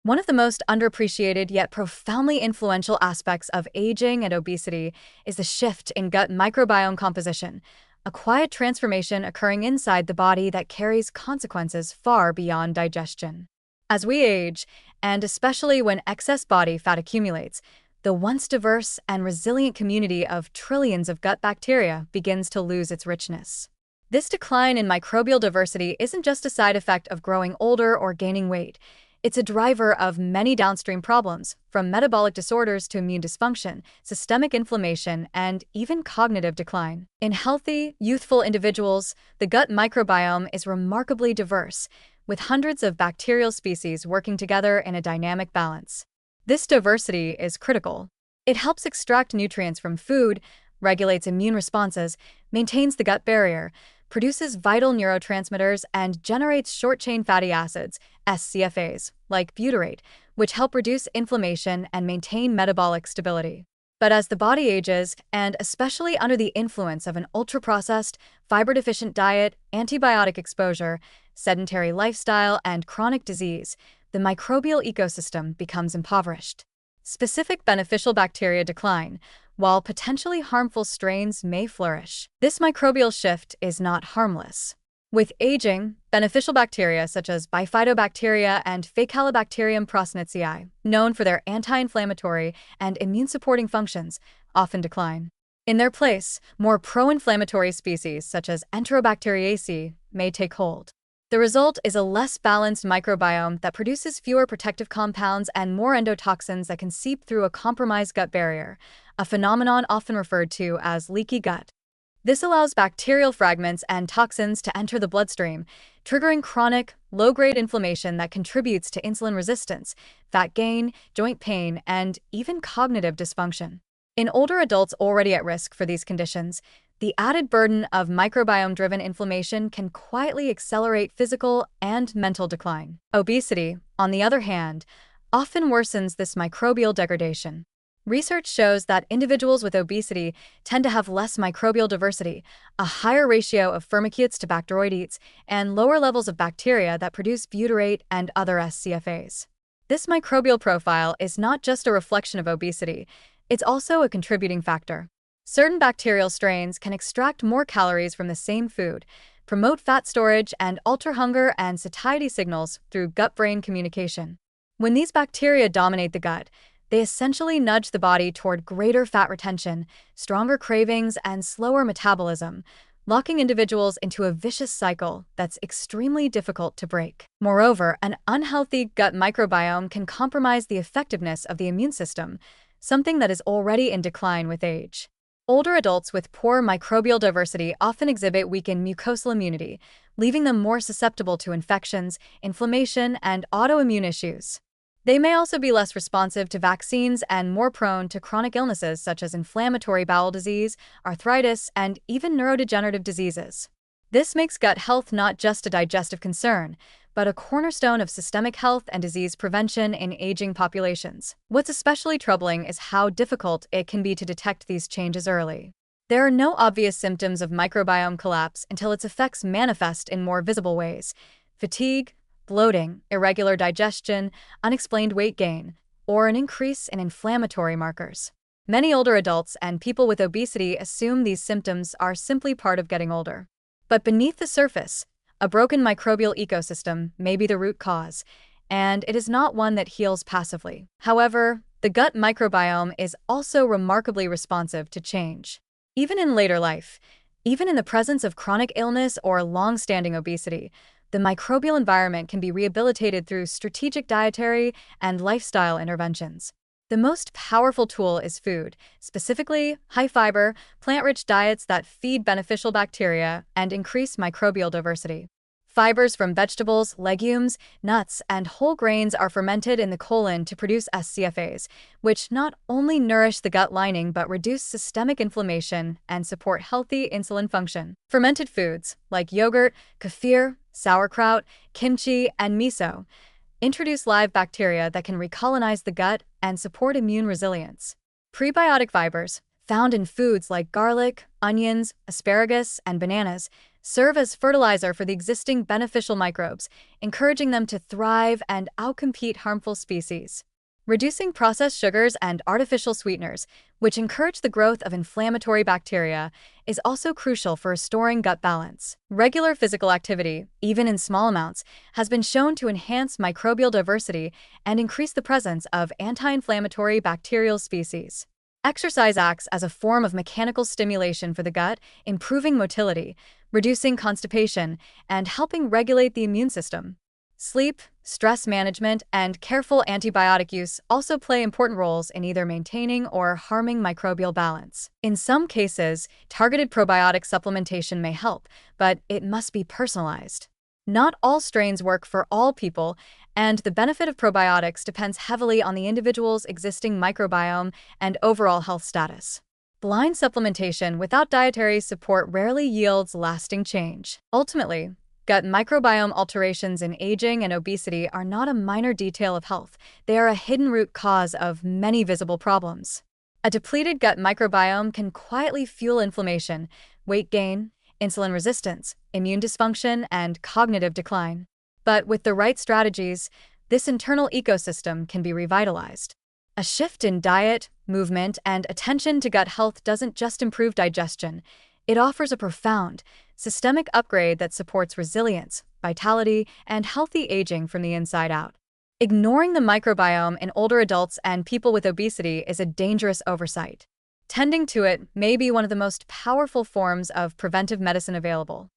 One of the most underappreciated yet profoundly influential aspects of aging and obesity is the shift in gut microbiome composition, a quiet transformation occurring inside the body that carries consequences far beyond digestion. As we age, and especially when excess body fat accumulates, the once diverse and resilient community of trillions of gut bacteria begins to lose its richness. This decline in microbial diversity isn't just a side effect of growing older or gaining weight. It's a driver of many downstream problems, from metabolic disorders to immune dysfunction, systemic inflammation, and even cognitive decline. In healthy, youthful individuals, the gut microbiome is remarkably diverse, with hundreds of bacterial species working together in a dynamic balance. This diversity is critical. It helps extract nutrients from food, regulates immune responses, maintains the gut barrier, produces vital neurotransmitters, and generates short-chain fatty acids, SCFAs, like butyrate, which help reduce inflammation and maintain metabolic stability. But as the body ages, and especially under the influence of an ultra-processed, fiber-deficient diet, antibiotic exposure, sedentary lifestyle, and chronic disease, the microbial ecosystem becomes impoverished. Specific beneficial bacteria decline, while potentially harmful strains may flourish. This microbial shift is not harmless. With aging, beneficial bacteria such as Bifidobacteria and Faecalibacterium prosnitzi, known for their anti-inflammatory and immune-supporting functions, often decline. In their place, more pro-inflammatory species such as Enterobacteriaceae may take hold. The result is a less balanced microbiome that produces fewer protective compounds and more endotoxins that can seep through a compromised gut barrier, a phenomenon often referred to as leaky gut. This allows bacterial fragments and toxins to enter the bloodstream, triggering chronic, low-grade inflammation that contributes to insulin resistance, fat gain, joint pain, and even cognitive dysfunction. In older adults already at risk for these conditions, the added burden of microbiome-driven inflammation can quietly accelerate physical and mental decline. Obesity, on the other hand, often worsens this microbial degradation. Research shows that individuals with obesity tend to have less microbial diversity, a higher ratio of firmicutes to bacteroidetes, and lower levels of bacteria that produce butyrate and other SCFAs. This microbial profile is not just a reflection of obesity, it's also a contributing factor. Certain bacterial strains can extract more calories from the same food, promote fat storage, and alter hunger and satiety signals through gut-brain communication. When these bacteria dominate the gut, they essentially nudge the body toward greater fat retention, stronger cravings, and slower metabolism, locking individuals into a vicious cycle that's extremely difficult to break. Moreover, an unhealthy gut microbiome can compromise the effectiveness of the immune system, something that is already in decline with age. Older adults with poor microbial diversity often exhibit weakened mucosal immunity, leaving them more susceptible to infections, inflammation, and autoimmune issues. They may also be less responsive to vaccines and more prone to chronic illnesses such as inflammatory bowel disease, arthritis, and even neurodegenerative diseases. This makes gut health not just a digestive concern, but a cornerstone of systemic health and disease prevention in aging populations. What's especially troubling is how difficult it can be to detect these changes early. There are no obvious symptoms of microbiome collapse until its effects manifest in more visible ways: fatigue, bloating, irregular digestion, unexplained weight gain, or an increase in inflammatory markers. Many older adults and people with obesity assume these symptoms are simply part of getting older. But beneath the surface, a broken microbial ecosystem may be the root cause, and it is not one that heals passively. However, the gut microbiome is also remarkably responsive to change. Even in later life, even in the presence of chronic illness or long-standing obesity, the microbial environment can be rehabilitated through strategic dietary and lifestyle interventions. The most powerful tool is food, specifically high-fiber, plant-rich diets that feed beneficial bacteria and increase microbial diversity. Fibers from vegetables, legumes, nuts, and whole grains are fermented in the colon to produce SCFAs, which not only nourish the gut lining but reduce systemic inflammation and support healthy insulin function. Fermented foods, like yogurt, kefir, sauerkraut, kimchi, and miso, introduce live bacteria that can recolonize the gut and support immune resilience. Prebiotic fibers, found in foods like garlic, onions, asparagus, and bananas, serve as fertilizer for the existing beneficial microbes, encouraging them to thrive and outcompete harmful species. Reducing processed sugars and artificial sweeteners, which encourage the growth of inflammatory bacteria, is also crucial for restoring gut balance. Regular physical activity, even in small amounts, has been shown to enhance microbial diversity and increase the presence of anti-inflammatory bacterial species. Exercise acts as a form of mechanical stimulation for the gut, improving motility, reducing constipation, and helping regulate the immune system. Sleep, stress management, and careful antibiotic use also play important roles in either maintaining or harming microbial balance. In some cases, targeted probiotic supplementation may help, but it must be personalized. Not all strains work for all people, and the benefit of probiotics depends heavily on the individual's existing microbiome and overall health status. Blind supplementation without dietary support rarely yields lasting change. Ultimately, gut microbiome alterations in aging and obesity are not a minor detail of health. They are a hidden root cause of many visible problems. A depleted gut microbiome can quietly fuel inflammation, weight gain, insulin resistance, immune dysfunction, and cognitive decline. But with the right strategies, this internal ecosystem can be revitalized. A shift in diet, movement, and attention to gut health doesn't just improve digestion. It offers a profound, systemic upgrade that supports resilience, vitality, and healthy aging from the inside out. Ignoring the microbiome in older adults and people with obesity is a dangerous oversight. Tending to it may be one of the most powerful forms of preventive medicine available.